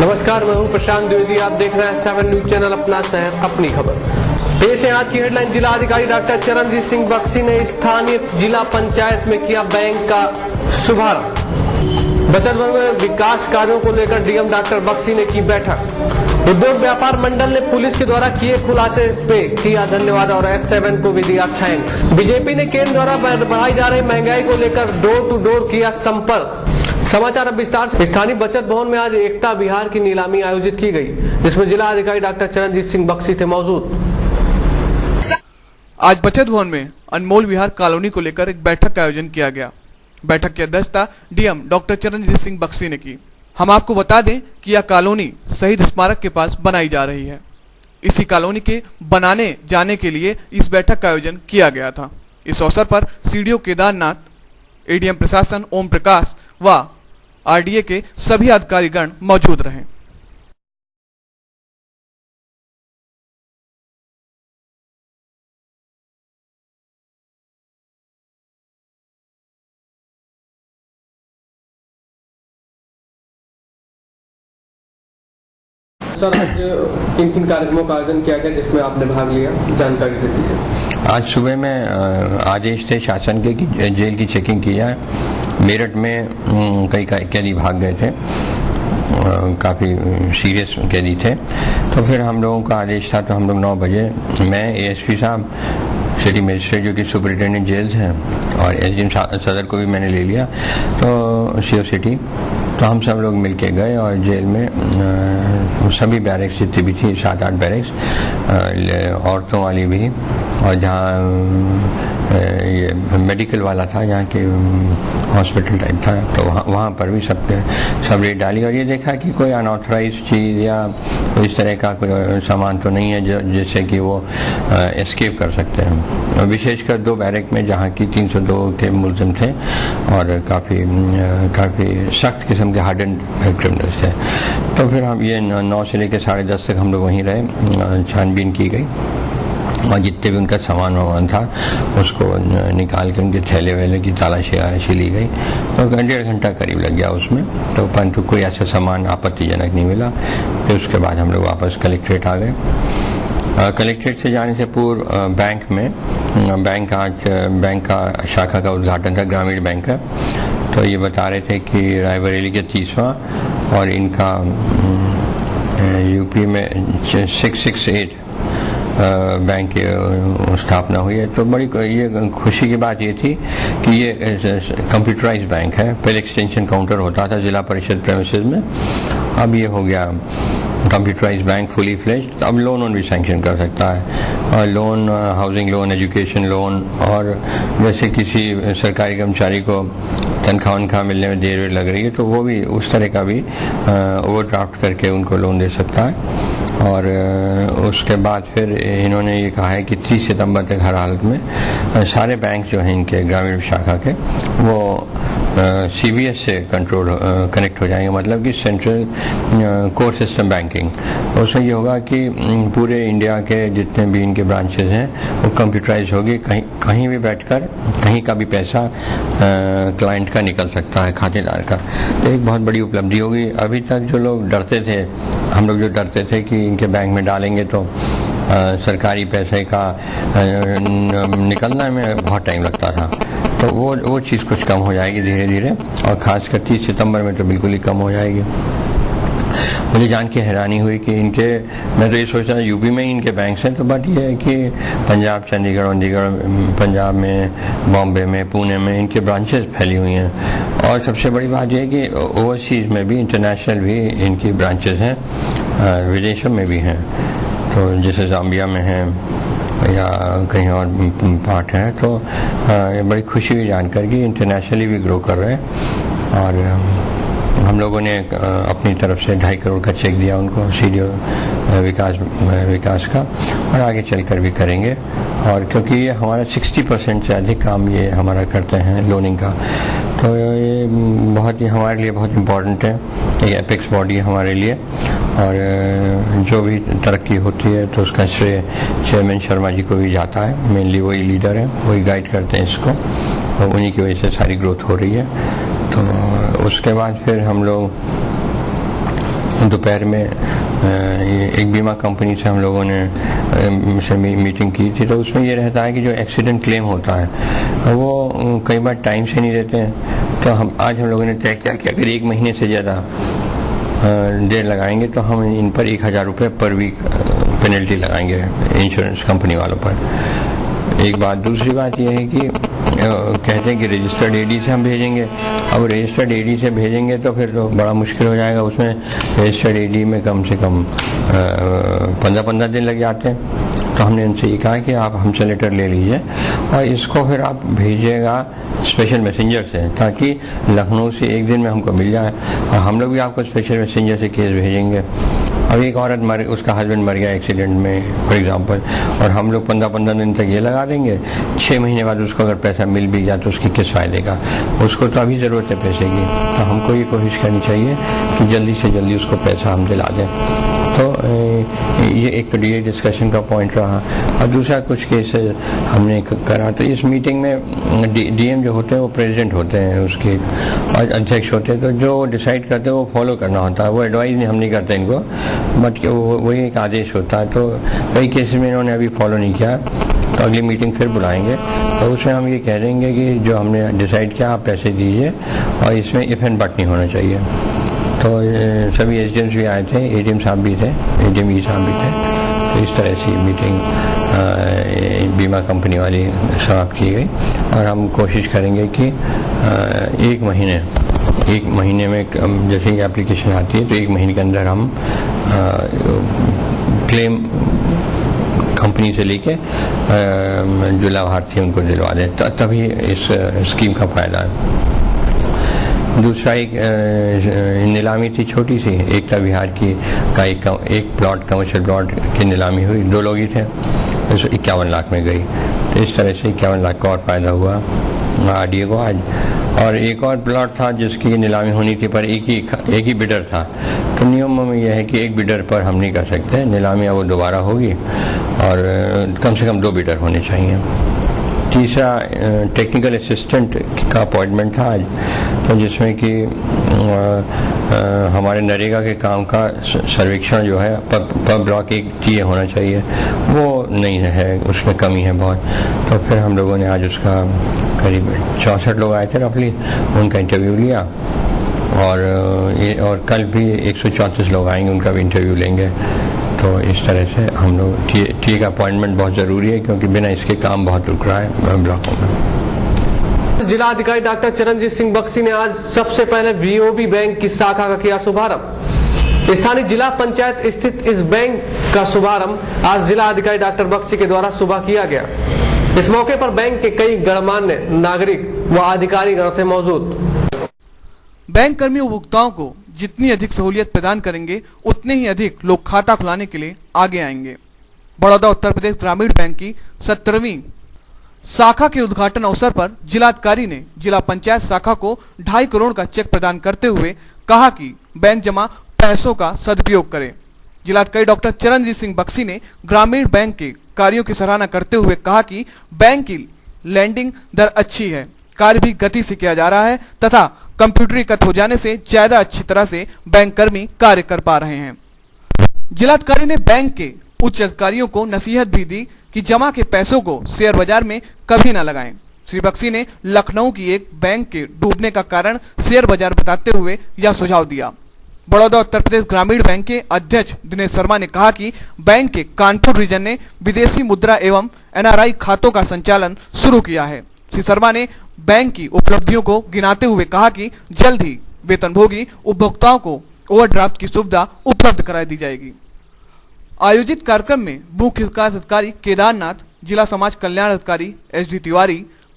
नमस्कार, मैं हूं प्रशांत द्विवेदी। आप देख रहे हैं 7 न्यूज चैनल, अपना शहर अपनी खबर। पेश है आज की हेडलाइन। जिला अधिकारी डॉक्टर चरणजीत सिंह बख्शी ने स्थानीय जिला पंचायत में किया बैंक का शुभारंभ। बचत भवन में विकास कार्यों को लेकर डीएम डॉक्टर बख्शी ने की बैठक। उद्योग व्यापार मंडल ने पुलिस के द्वारा किए खुलासे पे किया धन्यवाद और S7 को भी दिया थैंक्स। बीजेपी ने केंद्र द्वारा बढ़ाई जा रही महंगाई को लेकर डोर टू डोर किया संपर्क। समाचार अब विस्तार से। स्थानीय बचत भवन में आज एकता विहार की नीलामी आयोजित की गई, जिसमें जिला अधिकारी डॉक्टर चरणजीत सिंह बख्शी थे मौजूद। आज बचत भवन में अनमोल विहार कॉलोनी को लेकर एक बैठक का आयोजन किया गया। बैठक की अध्यक्षता डीएम डॉक्टर चरणजीत सिंह बख्शी ने की। हम आपको बता दें कि यह कॉलोनी शहीद स्मारक के पास बनाई जा रही है। इसी कॉलोनी के बनाने जाने के लिए इस बैठक का आयोजन किया गया था। इस अवसर पर सीडीओ केदारनाथ, एडीएम प्रशासन ओम प्रकाश व आरडीए के सभी अधिकारीगण मौजूद रहे। सर, आज किन किन कार्यक्रमों का आयोजन किया गया जिसमें आपने भाग लिया, जानकारी दे दीजिए। आज सुबह में आदेश थे शासन के कि जेल की चेकिंग की जाए। मेरठ में कई कैदी भाग गए थे, काफ़ी सीरियस कैदी थे। तो फिर हम लोगों का आदेश था, तो हम लोग 9 बजे मैं एएसपी साहब, सिटी मजिस्ट्रेट जो कि सुपरिटेंडेंट जेल्स हैं, और एसडीएम सदर को भी मैंने ले लिया, तो सीओ सिटी, तो हम सब लोग मिलके गए और जेल में सभी बैरिक्स जितनी भी थी, 7-8 बैरिक्स, औरतों वाली भी, और जहाँ ये मेडिकल वाला था, यहाँ के हॉस्पिटल टाइप था, तो वहाँ पर भी सब रेड डाली और ये देखा कि कोई अनऑथराइज चीज़ या कोई इस तरह का कोई सामान तो नहीं है जिससे कि वो एस्केप कर सकते हैं। विशेषकर 2 बैरक में जहाँ की 302 के मुलजिम थे और काफ़ी सख्त किस्म के हार्डन क्रिमिनल्स थे। तो फिर हम ये 9 से लेकर 10:30 तक हम लोग वहीं रहे, छानबीन की गई और जितने भी उनका सामान वामान था उसको निकाल के उनके थैले वैले की तलाशी ली गई। तो 1.5 घंटा करीब लग गया उसमें, तो परंतु कोई ऐसा सामान आपत्तिजनक नहीं मिला। फिर उसके बाद हम लोग वापस कलेक्ट्रेट आ गए। कलेक्ट्रेट से जाने से पूर्व बैंक का शाखा का उद्घाटन था, ग्रामीण बैंक का। तो ये बता रहे थे कि रायबरेली के 30वां और इनका यूपी में 668 बैंक की स्थापना हुई है। तो बड़ी ये खुशी की बात ये थी कि ये कंप्यूटराइज बैंक है। पहले एक्सटेंशन काउंटर होता था जिला परिषद प्रेमिसेस में, अब ये हो गया कंप्यूटराइज बैंक फुली फ्लेज्ड। अब लोन भी सैंक्शन कर सकता है, और loan, housing loan, education loan, और जैसे किसी सरकारी कर्मचारी को तनख्वाह मिलने में देर लग रही है तो वो भी उस तरह का भी ओवरड्राफ्ट करके उनको लोन दे सकता है। और उसके बाद फिर इन्होंने ये कहा है कि 30 सितंबर तक हर हालत में सारे बैंक जो हैं इनके ग्रामीण शाखा के वो CBS से कनेक्ट हो जाएंगे, मतलब कि सेंट्रल कोर सिस्टम बैंकिंग। उसमें ये होगा कि पूरे इंडिया के जितने भी इनके ब्रांचेस हैं वो कंप्यूटराइज होगी। कहीं भी बैठकर कहीं का भी पैसा क्लाइंट का निकल सकता है, खातेदार का। तो एक बहुत बड़ी उपलब्धि होगी। अभी तक जो लोग डरते थे, हम लोग जो डरते थे कि इनके बैंक में डालेंगे तो सरकारी पैसे का निकलने में बहुत टाइम लगता था, तो वो चीज़ कुछ कम हो जाएगी धीरे धीरे, और ख़ासकर 30 सितंबर में तो बिल्कुल ही कम हो जाएगी। मुझे जान के हैरानी हुई कि मैं तो ये सोच रहा था यूपी में ही इनके बैंक्स हैं, तो बट ये है कि पंजाब, चंडीगढ़, पंजाब में, बॉम्बे में, पुणे में इनके ब्रांचेस फैली हुई हैं। और सबसे बड़ी बात यह है कि ओवरसीज़ में भी, इंटरनेशनल भी इनकी ब्रांचेस हैं, विदेशों में भी हैं। तो जैसे जाम्बिया में हैं या कहीं और पार्ट हैं। तो ये बड़ी खुशी हुई जानकर कि इंटरनेशनली भी ग्रो कर रहे हैं। और हम लोगों ने अपनी तरफ से 2.5 करोड़ का चेक दिया उनको सीडीओ विकास का, और आगे चलकर भी करेंगे। और क्योंकि ये हमारा 60% से अधिक काम ये हमारा करते हैं लोनिंग का, तो ये बहुत ही हमारे लिए बहुत इम्पोर्टेंट है। ये एपेक्स बॉडी है हमारे लिए, और जो भी तरक्की होती है तो उसका श्रेय चेयरमैन शर्मा जी को भी जाता है। मेनली वही लीडर है, वही गाइड करते हैं इसको, और उन्हीं की वजह से सारी ग्रोथ हो रही है। तो उसके बाद फिर हम लोग दोपहर में एक बीमा कंपनी से हम लोगों ने मीटिंग की थी। तो उसमें ये रहता है कि जो एक्सीडेंट क्लेम होता है वो कई बार टाइम से नहीं देते हैं। तो आज हम लोगों ने तय किया कि अगर 1 महीने से ज़्यादा देर लगाएंगे तो हम इन पर 1000 रुपये पर वीक पेनल्टी लगाएंगे इंश्योरेंस कंपनी वालों पर। एक बात, दूसरी बात यह है कि कहते हैं कि रजिस्टर्ड एडी से हम भेजेंगे। अब रजिस्टर्ड एडी से भेजेंगे तो फिर तो बड़ा मुश्किल हो जाएगा। उसमें रजिस्टर्ड एडी में कम से कम 15-15 दिन लग जाते हैं। तो हमने उनसे ये कहा कि आप हमसे लेटर ले लीजिए और इसको फिर आप भेजिएगा स्पेशल मैसेंजर से, ताकि लखनऊ से 1 दिन में हमको मिल जाए, और हम लोग भी आपको स्पेशल मैसेंजर से केस भेजेंगे। अब एक औरत उसका हस्बैंड मर गया एक्सीडेंट में फॉर एग्जांपल, और हम लोग 15-15 दिन तक ये लगा देंगे। 6 महीने बाद उसको अगर पैसा मिल भी गया तो उसकी किस फायदे का, उसको तो अभी ज़रूरत है पैसे की। तो हमको ये कोशिश करनी चाहिए कि जल्दी से जल्दी उसको पैसा हम दिला दें। तो ये एक तो ये डिस्कशन का पॉइंट रहा। और दूसरा कुछ केसेस हमने करा। तो इस मीटिंग में डीएम जो होते हैं वो प्रेसिडेंट होते हैं, उसके अध्यक्ष होते हैं। तो जो डिसाइड करते हैं वो फॉलो करना होता है, वो एडवाइस नहीं हम नहीं करते इनको, बट वही एक आदेश होता है। तो कई केसेस में इन्होंने अभी फॉलो नहीं किया, तो अगली मीटिंग फिर बुलाएंगे। तो उसमें हम ये कह देंगे कि जो हमने डिसाइड किया आप पैसे दीजिए, और इसमें इफ एंड बट नहीं होना चाहिए। तो सभी एजेंट्स भी आए थे, एडीएम साहब भी थे, एडीएम साहब भी थे। तो इस तरह से मीटिंग बीमा कंपनी वाली समाप्त की गई। और हम कोशिश करेंगे कि 1 महीने में जैसे ही एप्लीकेशन आती है तो 1 महीने के अंदर हम क्लेम कंपनी से लेके जो लाभार्थी उनको दिलवा दें, तभी इस स्कीम का फायदा है। दूसरा एक नीलामी थी छोटी सी, एकता विहार की का एक प्लॉट कमर्शियल प्लॉट की नीलामी हुई। 2 लोग ही थे, 51 लाख में गई। तो इस तरह से 51 लाख का और फायदा हुआ आरडीए को आज। और एक और प्लॉट था जिसकी नीलामी होनी थी, पर एक ही बिडर था। तो नियम में यह है कि एक बिडर पर हम नहीं कर सकते नीलामी, अब वो दोबारा होगी, और कम से कम 2 बिडर होने चाहिए। तीसरा टेक्निकल असिस्टेंट का अपॉइंटमेंट था आज, तो जिसमें कि हमारे नरेगा के काम का सर्वेक्षण जो है पर ब्लॉक एक टीए होना चाहिए, वो नहीं है, उसमें कमी है बहुत। तो फिर हम लोगों ने आज उसका करीब 64 लोग आए थे रफली, उनका इंटरव्यू लिया। और कल भी 134 लोग आएंगे, उनका भी इंटरव्यू लेंगे। तो इस तरह से हम लोग टीए का अपॉइंटमेंट बहुत ज़रूरी है, क्योंकि बिना इसके काम बहुत रुक रहा है ब्लॉकों में। जिला अधिकारी डॉक्टर चरणजीत सिंह बख्सी ने आज सबसे पहले वीओबी बैंक की शाखा का किया शुभारंभ। स्थानीय जिला पंचायत स्थित इस बैंक का शुभारंभ आज जिला अधिकारी डॉक्टर बख्सी के द्वारा सुबह किया गया। इस मौके पर बैंक के कई गणमान्य नागरिक व अधिकारीगण थे मौजूद। बैंक कर्मी उपभोक्ताओं को जितनी अधिक सहूलियत प्रदान करेंगे उतने ही अधिक लोग खाता खुलाने के लिए आगे आएंगे। बड़ौदा उत्तर प्रदेश ग्रामीण बैंक की 17वीं शाखा के उद्घाटन अवसर पर जिलाधिकारी ने जिला पंचायत शाखा को 2.5 करोड़ का चेक प्रदान करते हुए कहा कि बैंक जमा पैसों का सदुपयोग करे। जिलाधिकारी डॉक्टर चरणजीत सिंह बख्सी ने ग्रामीण बैंक के कार्यों की सराहना करते हुए कहा कि बैंक की लैंडिंग दर अच्छी है, कार्य भी गति से किया जा रहा है तथा कंप्यूटरीकृत हो जाने से ज्यादा अच्छी तरह से बैंक कर्मी कार्य कर पा रहे हैं। जिलाधिकारी ने बैंक के उच्च अधिकारियों को नसीहत भी दी कि जमा के पैसों को शेयर बाजार में कभी न लगाएं। श्री बख्सी ने लखनऊ की एक बैंक के डूबने का कारण शेयर बाजार बताते हुए यह सुझाव दिया। बड़ौदा उत्तर प्रदेश ग्रामीण बैंक के अध्यक्ष दिनेश शर्मा ने कहा कि बैंक के कानपुर रीजन ने विदेशी मुद्रा एवं एनआरआई खातों का संचालन शुरू किया है। श्री शर्मा ने बैंक की उपलब्धियों को गिनाते हुए कहा कि जल्द ही वेतनभोगी उपभोक्ताओं को ओवरड्राफ्ट की सुविधा उपलब्ध कराई दी जाएगी। आयोजित कार्यक्रम में मुख्य विकास अधिकारी केदारनाथ, जिला समाज कल्याण अधिकारी एसडी तिवारी,